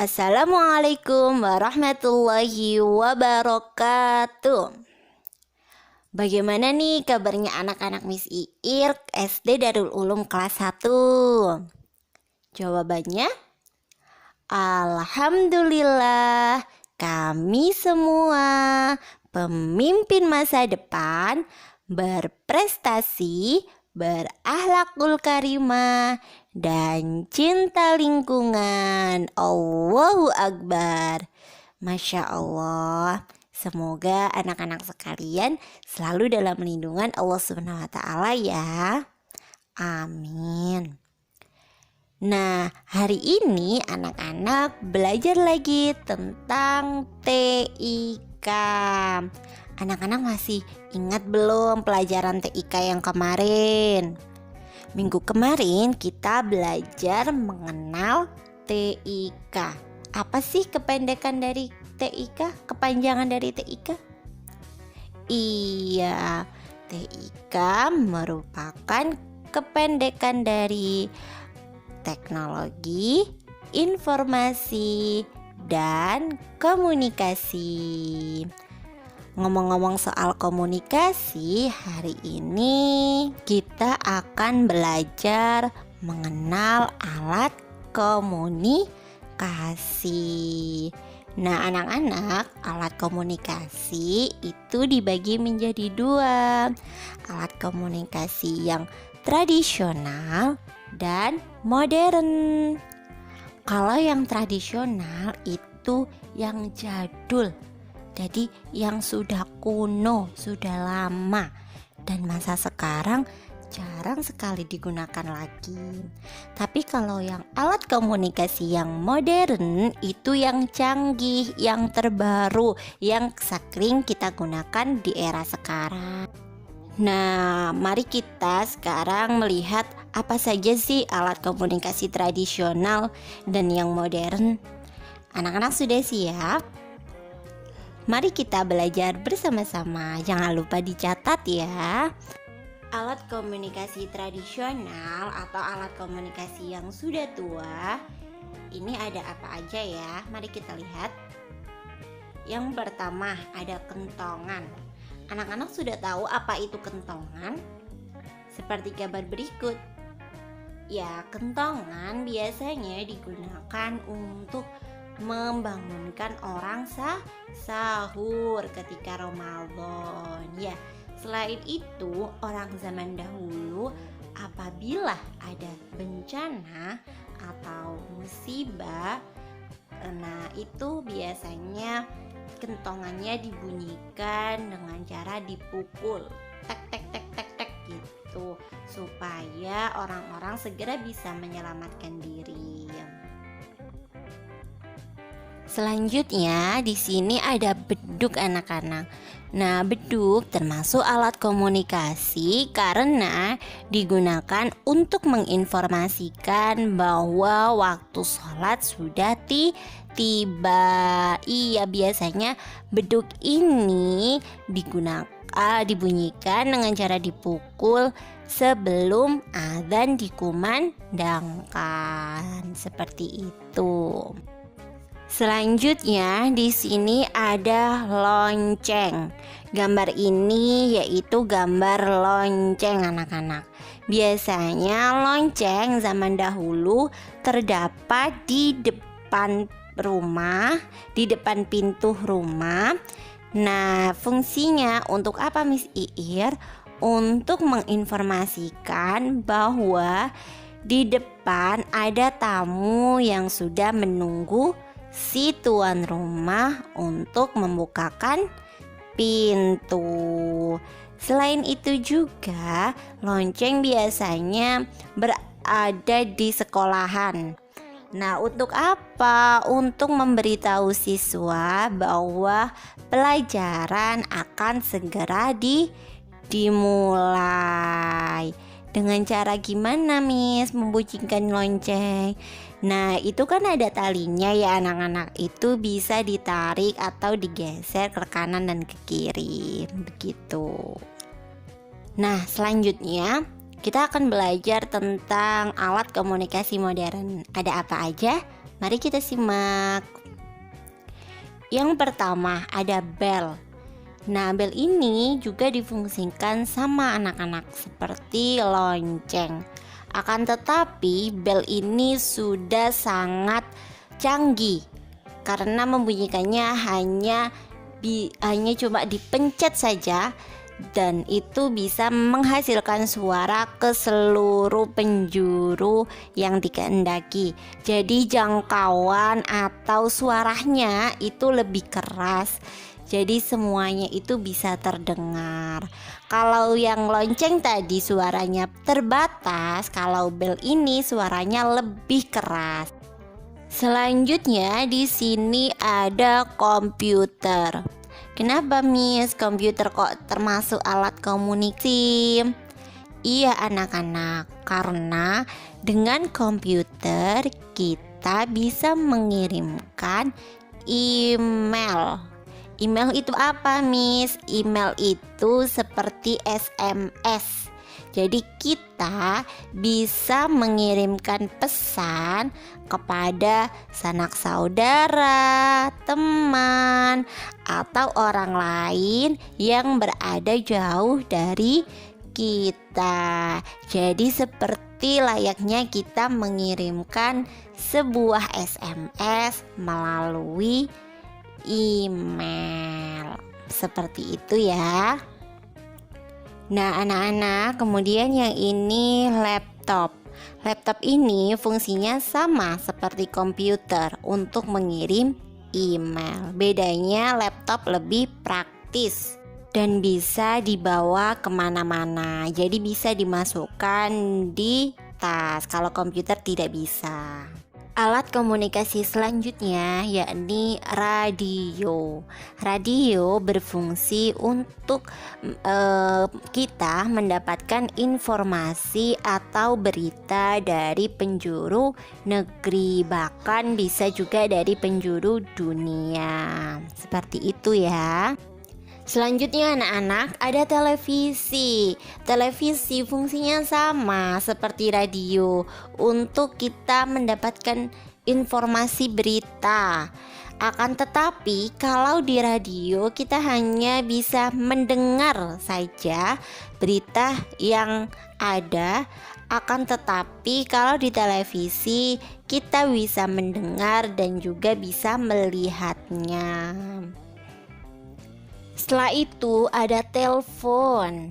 Assalamualaikum warahmatullahi wabarakatuh. Bagaimana nih kabarnya anak-anak Miss Iir SD Darul Ulum kelas 1? Jawabannya Alhamdulillah, kami semua pemimpin masa depan berprestasi, berakhlakul karimah, dan cinta lingkungan. Allahu Akbar. Masya Allah. Semoga anak-anak sekalian selalu dalam lindungan Allah Subhanahu wa Ta'ala ya. Amin. Nah, hari ini anak-anak belajar lagi tentang TIK. Anak-anak masih ingat belum pelajaran TIK yang kemarin? Minggu kemarin kita belajar mengenal TIK. Apa sih kependekan dari TIK? Kepanjangan dari TIK? Iya, TIK merupakan kependekan dari teknologi, informasi, dan komunikasi. Ngomong-ngomong soal komunikasi, hari ini kita akan belajar mengenal alat komunikasi. Nah, anak-anak, alat komunikasi itu dibagi menjadi dua. Alat komunikasi yang tradisional dan modern. Kalau yang tradisional itu yang jadul, jadi yang sudah kuno, sudah lama, dan masa sekarang jarang sekali digunakan lagi. Tapi kalau yang alat komunikasi yang modern itu yang canggih, yang terbaru, yang sering kita gunakan di era sekarang. Nah, mari kita sekarang melihat apa saja sih alat komunikasi tradisional dan yang modern. Anak-anak sudah siap? Mari kita belajar bersama-sama. Jangan lupa dicatat ya. Alat komunikasi tradisional atau alat komunikasi yang sudah tua, ini ada apa aja ya? Mari kita lihat. Yang pertama ada kentongan. Anak-anak sudah tahu apa itu kentongan? Seperti gambar berikut. Ya, kentongan biasanya digunakan untuk membangunkan orang sahur ketika Ramadan. Ya, selain itu orang zaman dahulu apabila ada bencana atau musibah, nah itu biasanya kentongannya dibunyikan dengan cara dipukul tek tek tek tek tek gitu, supaya orang-orang segera bisa menyelamatkan diri. Selanjutnya di sini ada beduk anak-anak. Nah, beduk termasuk alat komunikasi karena digunakan untuk menginformasikan bahwa waktu sholat sudah tiba. Iya, biasanya beduk ini dibunyikan dengan cara dipukul sebelum azan dikumandangkan. Seperti itu. Selanjutnya di sini ada lonceng. Gambar ini yaitu gambar lonceng anak-anak. Biasanya lonceng zaman dahulu terdapat di depan rumah, di depan pintu rumah. Nah, fungsinya untuk apa Miss Iir? Untuk menginformasikan bahwa di depan ada tamu yang sudah menunggu si tuan rumah untuk membukakan pintu. Selain itu juga lonceng biasanya berada di sekolahan. Nah, untuk apa? Untuk memberitahu siswa bahwa pelajaran akan segera dimulai. Dengan cara gimana Miss membunyikan lonceng? Nah, itu kan ada talinya ya anak-anak. Itu bisa ditarik atau digeser ke kanan dan ke kiri. Begitu. Nah, selanjutnya kita akan belajar tentang alat komunikasi modern. Ada apa aja? Mari kita simak. Yang pertama ada bel. Nah, bel ini juga difungsikan sama anak-anak seperti lonceng. Akan tetapi bel ini sudah sangat canggih karena membunyikannya hanya cuma dipencet saja, dan itu bisa menghasilkan suara ke seluruh penjuru yang dikehendaki. Jadi jangkauan atau suaranya itu lebih keras. Jadi semuanya itu bisa terdengar. Kalau yang lonceng tadi suaranya terbatas, kalau bel ini suaranya lebih keras. Selanjutnya di sini ada komputer. Kenapa Miss, komputer kok termasuk alat komunikasi? Iya anak-anak, karena dengan komputer kita bisa mengirimkan email. Email itu apa Miss? Email itu seperti SMS. Jadi kita bisa mengirimkan pesan kepada sanak saudara, teman, atau orang lain yang berada jauh dari kita. Jadi seperti layaknya kita mengirimkan sebuah SMS melalui email. Seperti itu ya. Nah anak-anak, kemudian yang ini laptop. Laptop ini fungsinya sama seperti komputer untuk mengirim email. Bedanya laptop lebih praktis dan bisa dibawa kemana-mana. Jadi bisa dimasukkan di tas, kalau komputer tidak bisa. Alat komunikasi selanjutnya yakni radio. Radio berfungsi untuk kita mendapatkan informasi atau berita dari penjuru negeri, bahkan bisa juga dari penjuru dunia. Seperti itu ya. Selanjutnya anak-anak ada televisi. Televisi fungsinya sama seperti radio untuk kita mendapatkan informasi berita. Akan tetapi kalau di radio kita hanya bisa mendengar saja berita yang ada. Akan tetapi kalau di televisi kita bisa mendengar dan juga bisa melihatnya. Setelah itu ada telepon.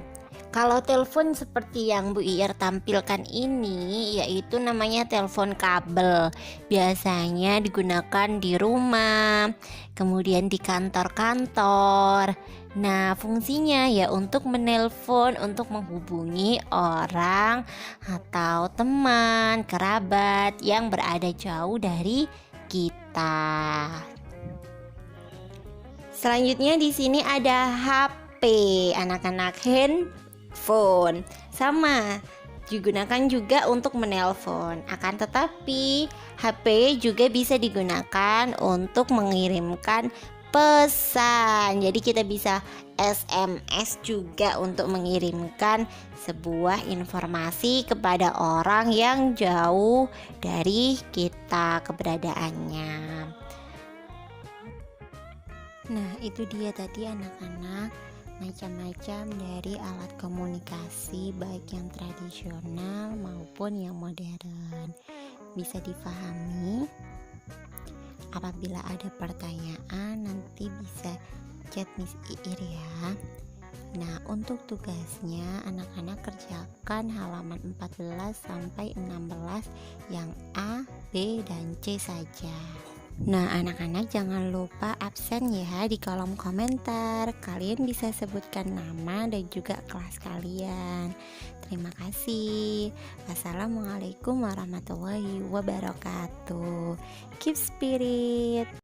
Kalau telepon seperti yang Bu Ir tampilkan ini, yaitu namanya telepon kabel. Biasanya digunakan di rumah, kemudian di kantor-kantor. Nah, fungsinya ya untuk menelpon, untuk menghubungi orang atau teman, kerabat yang berada jauh dari kita. Selanjutnya di sini ada HP, anak-anak, handphone. Sama, digunakan juga untuk menelpon. Akan tetapi HP juga bisa digunakan untuk mengirimkan pesan. Jadi kita bisa SMS juga untuk mengirimkan sebuah informasi kepada orang yang jauh dari kita keberadaannya. Nah, itu dia tadi anak-anak, macam-macam dari alat komunikasi baik yang tradisional maupun yang modern. Bisa difahami? Apabila ada pertanyaan nanti bisa chat Miss Iir ya. Nah, untuk tugasnya anak-anak kerjakan halaman 14 sampai 16 yang A, B, dan C saja. Nah, anak-anak jangan lupa absen ya di kolom komentar. Kalian bisa sebutkan nama dan juga kelas kalian. Terima kasih. Wassalamualaikum warahmatullahi wabarakatuh. Keep spirit.